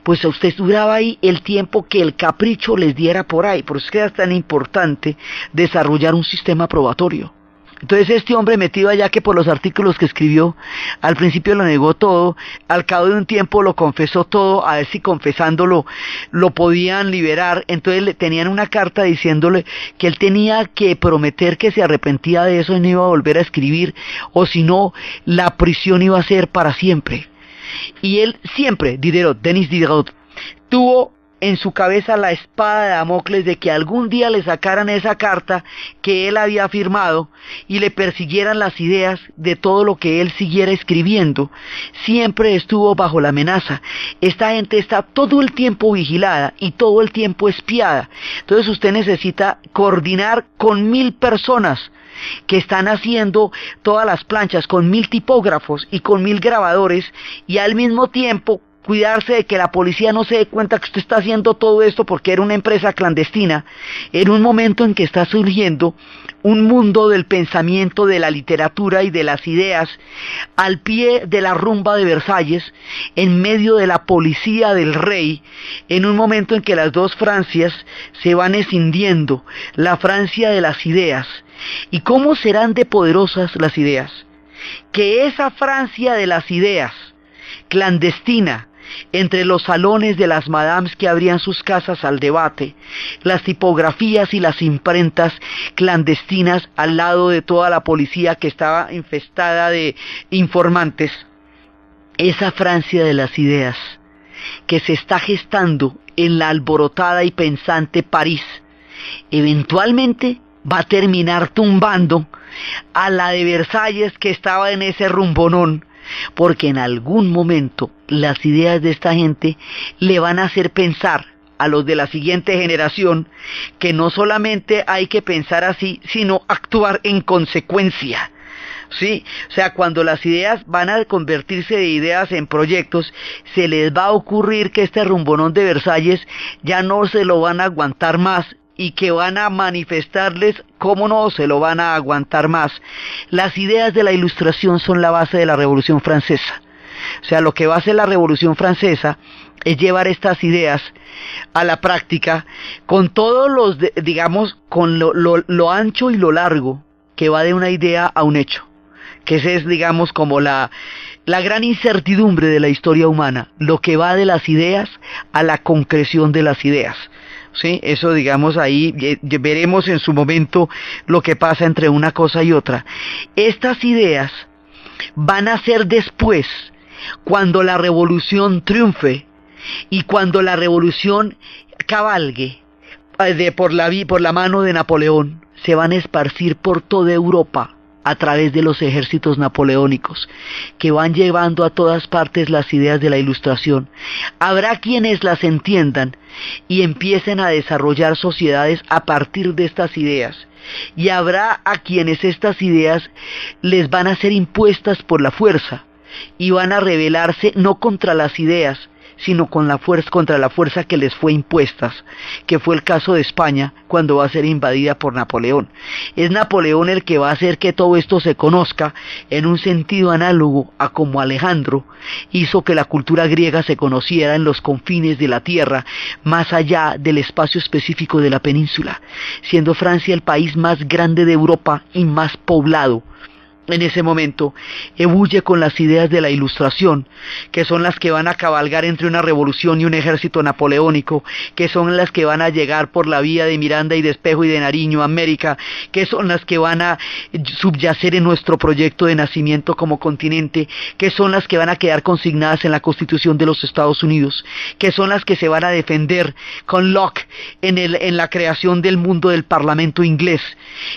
pues a usted duraba ahí el tiempo que el capricho les diera por ahí. Por eso es que era tan importante desarrollar un sistema probatorio. Entonces este hombre, metido allá, que por los artículos que escribió al principio lo negó todo, al cabo de un tiempo lo confesó todo, a ver si confesándolo lo podían liberar. Entonces le tenían una carta diciéndole que él tenía que prometer que se arrepentía de eso y no iba a volver a escribir, o si no, la prisión iba a ser para siempre. Y él siempre, Denis Diderot, tuvo en su cabeza la espada de Damocles de que algún día le sacaran esa carta que él había firmado y le persiguieran las ideas de todo lo que él siguiera escribiendo. Siempre estuvo bajo la amenaza. Esta gente está todo el tiempo vigilada y todo el tiempo espiada. Entonces usted necesita coordinar con 1000 personas que están haciendo todas las planchas, con 1000 tipógrafos y con 1000 grabadores, y al mismo tiempo cuidarse de que la policía no se dé cuenta que usted está haciendo todo esto, porque era una empresa clandestina, en un momento en que está surgiendo un mundo del pensamiento, de la literatura y de las ideas, al pie de la rumba de Versalles, en medio de la policía del rey, en un momento en que las dos Francias se van escindiendo, la Francia de las ideas. ¿Y cómo serán de poderosas las ideas? Que esa Francia de las ideas, clandestina, entre los salones de las madames que abrían sus casas al debate, las tipografías y las imprentas clandestinas al lado de toda la policía que estaba infestada de informantes, esa Francia de las ideas que se está gestando en la alborotada y pensante París, eventualmente va a terminar tumbando a la de Versalles, que estaba en ese rumbonón, porque en algún momento las ideas de esta gente le van a hacer pensar a los de la siguiente generación que no solamente hay que pensar así, sino actuar en consecuencia. Sí, o sea, cuando las ideas van a convertirse de ideas en proyectos, se les va a ocurrir que este rumbonón de Versalles ya no se lo van a aguantar más, y que van a manifestarles cómo no se lo van a aguantar más. Las ideas de la Ilustración son la base de la Revolución Francesa. O sea, lo que va a hacer la Revolución Francesa es llevar estas ideas a la práctica con todos los, digamos, con lo ancho y lo largo que va de una idea a un hecho. Que ese es, digamos, como la gran incertidumbre de la historia humana, lo que va de las ideas a la concreción de las ideas. Sí, eso, digamos, ahí veremos en su momento lo que pasa entre una cosa y otra. Estas ideas van a ser después, cuando la revolución triunfe y cuando la revolución cabalgue por la mano de Napoleón, se van a esparcir por toda Europa a través de los ejércitos napoleónicos, que van llevando a todas partes las ideas de la Ilustración. Habrá quienes las entiendan y empiecen a desarrollar sociedades a partir de estas ideas. Y habrá a quienes estas ideas les van a ser impuestas por la fuerza y van a rebelarse no contra las ideas, sino contra la fuerza que les fue impuestas, que fue el caso de España cuando va a ser invadida por Napoleón. Es Napoleón el que va a hacer que todo esto se conozca en un sentido análogo a como Alejandro hizo que la cultura griega se conociera en los confines de la tierra, más allá del espacio específico de la península, siendo Francia el país más grande de Europa y más poblado. En ese momento ebulle con las ideas de la Ilustración, que son las que van a cabalgar entre una revolución y un ejército napoleónico, que son las que van a llegar por la vía de Miranda y de Espejo y de Nariño a América, que son las que van a subyacer en nuestro proyecto de nacimiento como continente, que son las que van a quedar consignadas en la Constitución de los Estados Unidos, que son las que se van a defender con Locke en la creación del mundo del Parlamento inglés,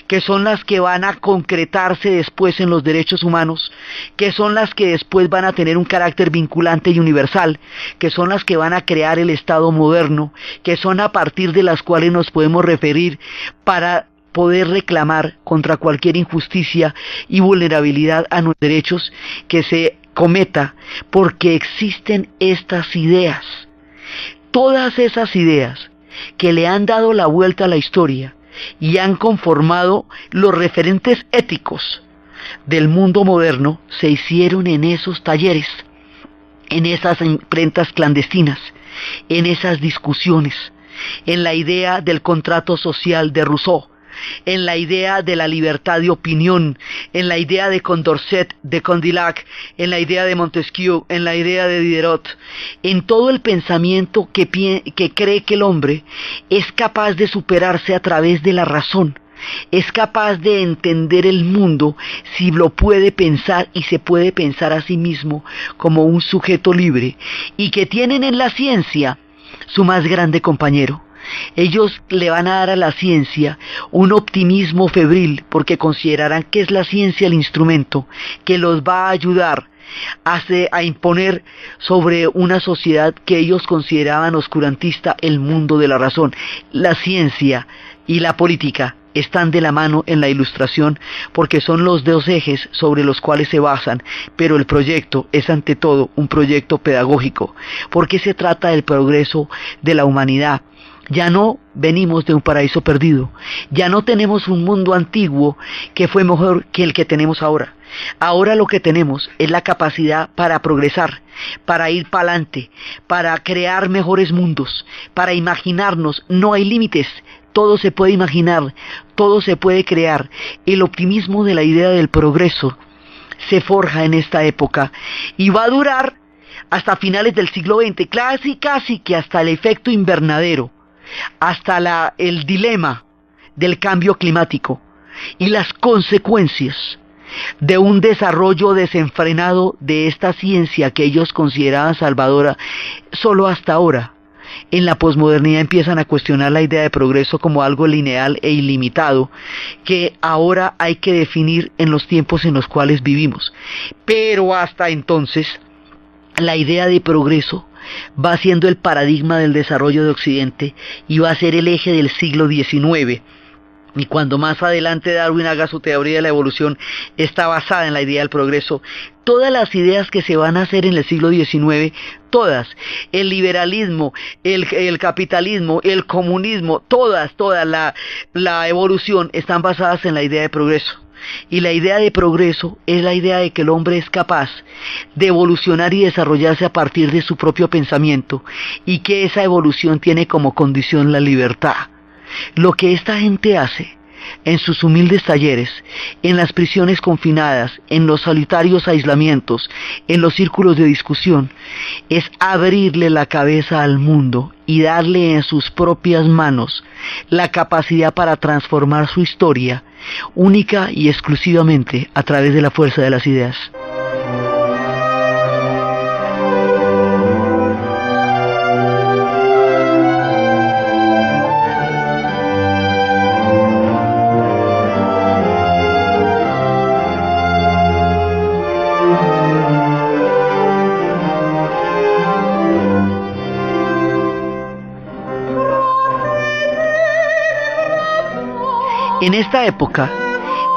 que son las que van a concretarse después en los derechos humanos, que son las que después van a tener un carácter vinculante y universal, que son las que van a crear el Estado moderno, que son a partir de las cuales nos podemos referir para poder reclamar contra cualquier injusticia y vulnerabilidad a nuestros derechos que se cometa, porque existen estas ideas. Todas esas ideas que le han dado la vuelta a la historia y han conformado los referentes éticos del mundo moderno se hicieron en esos talleres, en esas imprentas clandestinas, en esas discusiones, en la idea del contrato social de Rousseau, en la idea de la libertad de opinión, en la idea de Condorcet, de Condillac, en la idea de Montesquieu, en la idea de Diderot, en todo el pensamiento que cree que el hombre es capaz de superarse a través de la razón, es capaz de entender el mundo si lo puede pensar y se puede pensar a sí mismo como un sujeto libre, y que tienen en la ciencia su más grande compañero. Ellos le van a dar a la ciencia un optimismo febril porque considerarán que es la ciencia el instrumento que los va a ayudar a imponer sobre una sociedad que ellos consideraban oscurantista el mundo de la razón. La ciencia y la política están de la mano en la Ilustración porque son los dos ejes sobre los cuales se basan, pero el proyecto es ante todo un proyecto pedagógico, porque se trata del progreso de la humanidad. Ya no venimos de un paraíso perdido, ya no tenemos un mundo antiguo que fue mejor que el que tenemos ahora. Ahora lo que tenemos es la capacidad para progresar, para ir para adelante, para crear mejores mundos, para imaginarnos. No hay límites, todo se puede imaginar, todo se puede crear. El optimismo de la idea del progreso se forja en esta época y va a durar hasta finales del siglo XX, casi que hasta el efecto invernadero, hasta el dilema del cambio climático y las consecuencias de un desarrollo desenfrenado de esta ciencia que ellos consideraban salvadora. Solo hasta ahora, en la posmodernidad, empiezan a cuestionar la idea de progreso como algo lineal e ilimitado, que ahora hay que definir en los tiempos en los cuales vivimos. Pero hasta entonces, la idea de progreso va siendo el paradigma del desarrollo de Occidente y va a ser el eje del siglo XIX. Y cuando más adelante Darwin haga su teoría de la evolución, está basada en la idea del progreso. Todas las ideas que se van a hacer en el siglo XIX, todas, el liberalismo, el capitalismo, el comunismo, toda la evolución están basadas en la idea de progreso. Y la idea de progreso es la idea de que el hombre es capaz de evolucionar y desarrollarse a partir de su propio pensamiento, y que esa evolución tiene como condición la libertad. Lo que esta gente hace en sus humildes talleres, en las prisiones confinadas, en los solitarios aislamientos, en los círculos de discusión, es abrirle la cabeza al mundo y darle en sus propias manos la capacidad para transformar su historia, única y exclusivamente a través de la fuerza de las ideas. En esta época,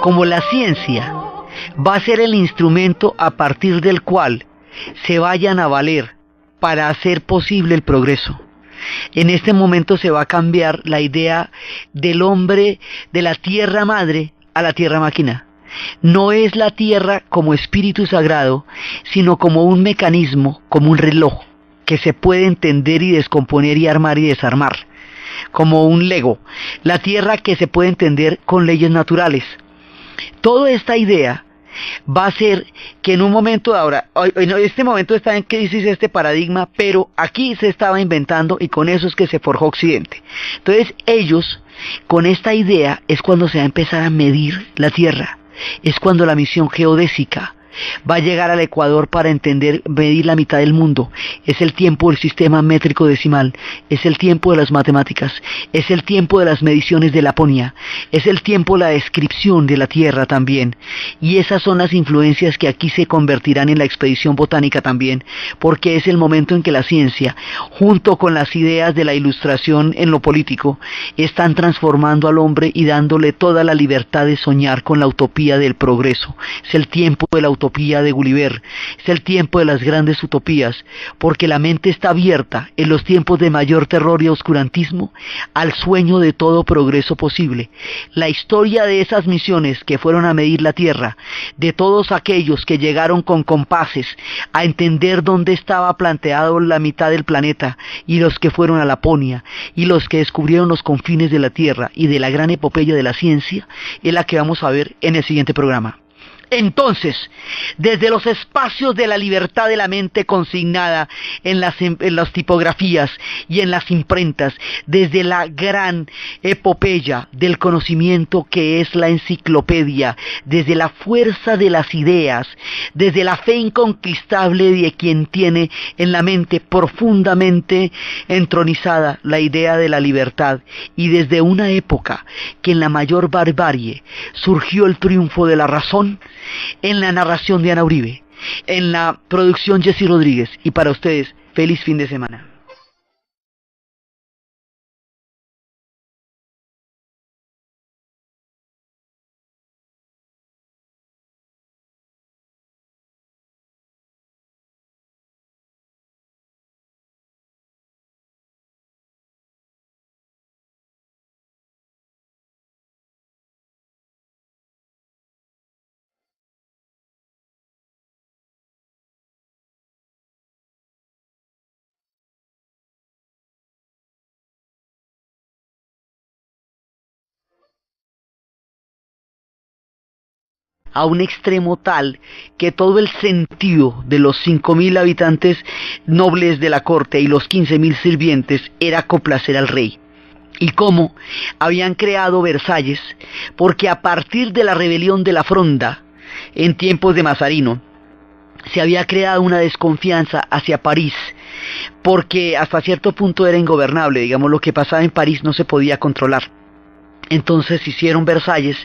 como la ciencia va a ser el instrumento a partir del cual se vayan a valer para hacer posible el progreso, en este momento se va a cambiar la idea del hombre, de la tierra madre a la tierra máquina. No es la tierra como espíritu sagrado, sino como un mecanismo, como un reloj, que se puede entender y descomponer y armar y desarmar, como un Lego. La tierra que se puede entender con leyes naturales. Toda esta idea va a ser que en un momento ahora, en este momento está en crisis este paradigma, pero aquí se estaba inventando y con eso es que se forjó Occidente. Entonces ellos, con esta idea, es cuando se va a empezar a medir la Tierra, es cuando la misión geodésica va a llegar al Ecuador para entender, medir la mitad del mundo. Es el tiempo del sistema métrico decimal, es el tiempo de las matemáticas, es el tiempo de las mediciones de Laponia, es el tiempo de la descripción de la Tierra también. Y esas son las influencias que aquí se convertirán en la expedición botánica también, porque es el momento en que la ciencia, junto con las ideas de la ilustración en lo político, están transformando al hombre y dándole toda la libertad de soñar con la utopía del progreso. Es el tiempo de la utopía de Gulliver, es el tiempo de las grandes utopías, porque la mente está abierta en los tiempos de mayor terror y oscurantismo al sueño de todo progreso posible. La historia de esas misiones que fueron a medir la Tierra, de todos aquellos que llegaron con compases a entender dónde estaba planteado la mitad del planeta, y los que fueron a Laponia, y los que descubrieron los confines de la Tierra y de la gran epopeya de la ciencia, es la que vamos a ver en el siguiente programa. Entonces, desde los espacios de la libertad de la mente consignada en las tipografías y en las imprentas, desde la gran epopeya del conocimiento que es la enciclopedia, desde la fuerza de las ideas, desde la fe inconquistable de quien tiene en la mente profundamente entronizada la idea de la libertad, y desde una época que en la mayor barbarie surgió el triunfo de la razón, en la narración de Ana Uribe, en la producción Jessy Rodríguez, y para ustedes, feliz fin de semana. A un extremo tal que todo el sentido de los 5.000 habitantes nobles de la corte y los 15.000 sirvientes era complacer al rey. Y cómo habían creado Versalles, porque a partir de la rebelión de la Fronda, en tiempos de Mazarino, se había creado una desconfianza hacia París, porque hasta cierto punto era ingobernable, digamos, lo que pasaba en París no se podía controlar. Entonces hicieron Versalles,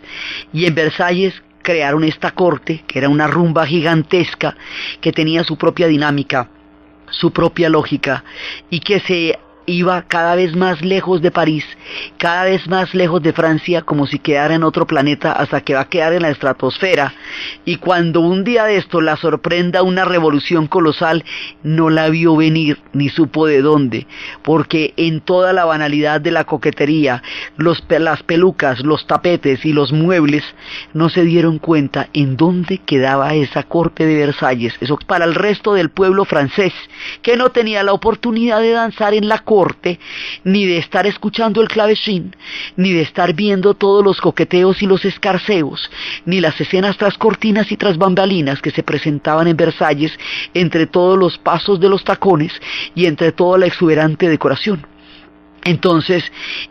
y en Versalles crearon esta corte, que era una rumba gigantesca, que tenía su propia dinámica, su propia lógica, y que se iba cada vez más lejos de París, cada vez más lejos de Francia, como si quedara en otro planeta, hasta que va a quedar en la estratosfera. Y cuando un día de esto la sorprenda una revolución colosal, no la vio venir ni supo de dónde, porque en toda la banalidad de la coquetería, las pelucas, los tapetes y los muebles, no se dieron cuenta en dónde quedaba esa corte de Versalles. Eso para el resto del pueblo francés, que no tenía la oportunidad de danzar en la corte, ni de estar escuchando el clavecín, ni de estar viendo todos los coqueteos y los escarceos, ni las escenas tras cortinas y tras bambalinas que se presentaban en Versalles, entre todos los pasos de los tacones y entre toda la exuberante decoración. Entonces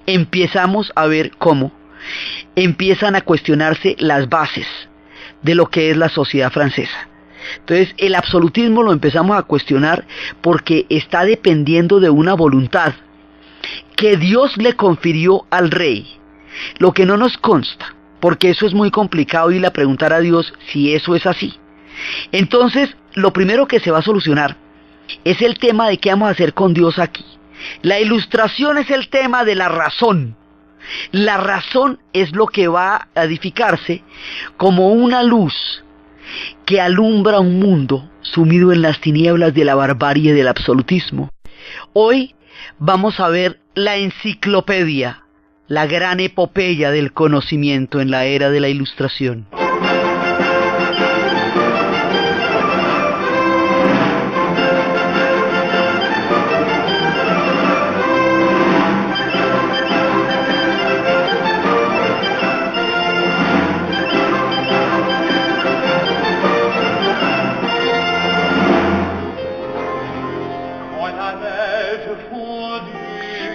empezamos a ver cómo empiezan a cuestionarse las bases de lo que es la sociedad francesa. Entonces el absolutismo lo empezamos a cuestionar porque está dependiendo de una voluntad que Dios le confirió al rey, lo que no nos consta, porque eso es muy complicado irle a preguntar a Dios si eso es así. Entonces lo primero que se va a solucionar es el tema de qué vamos a hacer con Dios aquí. La ilustración es el tema de la razón, La razón es lo que va a edificarse como una luz que alumbra un mundo sumido en las tinieblas de la barbarie del absolutismo. Hoy vamos a ver la enciclopedia, la gran epopeya del conocimiento en la era de la Ilustración.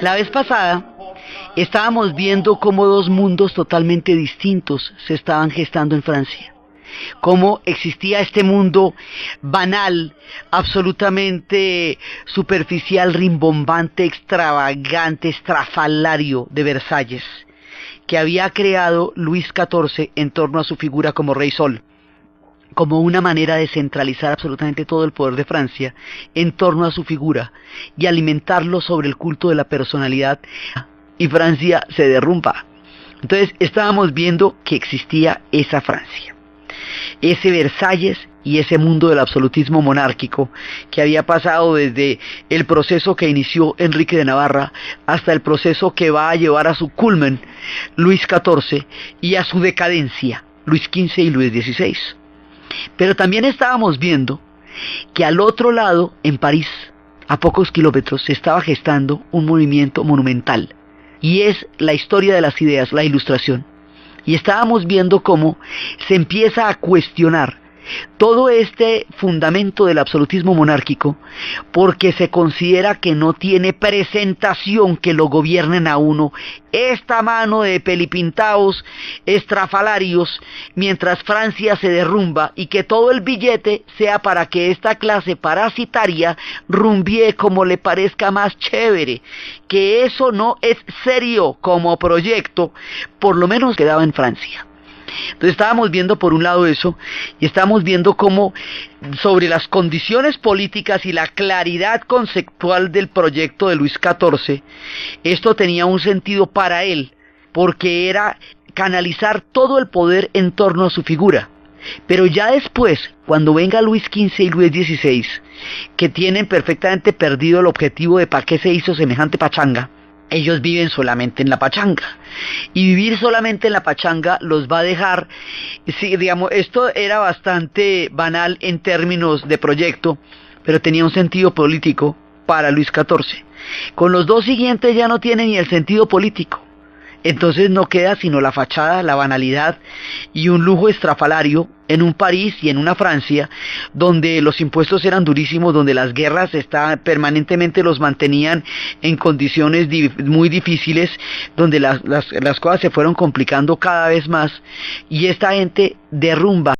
La vez pasada estábamos viendo cómo dos mundos totalmente distintos se estaban gestando en Francia. Cómo existía este mundo banal, absolutamente superficial, rimbombante, extravagante, estrafalario de Versalles, que había creado Luis XIV en torno a su figura como Rey Sol, como una manera de centralizar absolutamente todo el poder de Francia en torno a su figura y alimentarlo sobre el culto de la personalidad, y Francia se derrumba. Entonces estábamos viendo que existía esa Francia, ese Versalles y ese mundo del absolutismo monárquico que había pasado desde el proceso que inició Enrique de Navarra hasta el proceso que va a llevar a su culmen Luis XIV y a su decadencia Luis XV y Luis XVI. Pero también estábamos viendo que al otro lado, en París, a pocos kilómetros, se estaba gestando un movimiento monumental, y es la historia de las ideas, la Ilustración. Y estábamos viendo cómo se empieza a cuestionar todo este fundamento del absolutismo monárquico, porque se considera que no tiene presentación que lo gobiernen a uno esta mano de pelipintaos estrafalarios, mientras Francia se derrumba, y que todo el billete sea para que esta clase parasitaria rumbie como le parezca más chévere, que eso no es serio como proyecto, por lo menos quedaba en Francia. Entonces estábamos viendo por un lado eso, y estábamos viendo cómo sobre las condiciones políticas y la claridad conceptual del proyecto de Luis XIV, esto tenía un sentido para él, porque era canalizar todo el poder en torno a su figura. Pero ya después, cuando venga Luis XV y Luis XVI, que tienen perfectamente perdido el objetivo de para qué se hizo semejante pachanga, ellos viven solamente en la pachanga, y vivir solamente en la pachanga los va a dejar, sí, digamos, esto era bastante banal en términos de proyecto, pero tenía un sentido político para Luis XIV. Con los dos siguientes ya no tiene ni el sentido político, entonces no queda sino la fachada, la banalidad y un lujo estrafalario en un París y en una Francia donde los impuestos eran durísimos, donde las guerras permanentemente los mantenían en condiciones muy difíciles, donde las cosas se fueron complicando cada vez más, y esta gente derrumba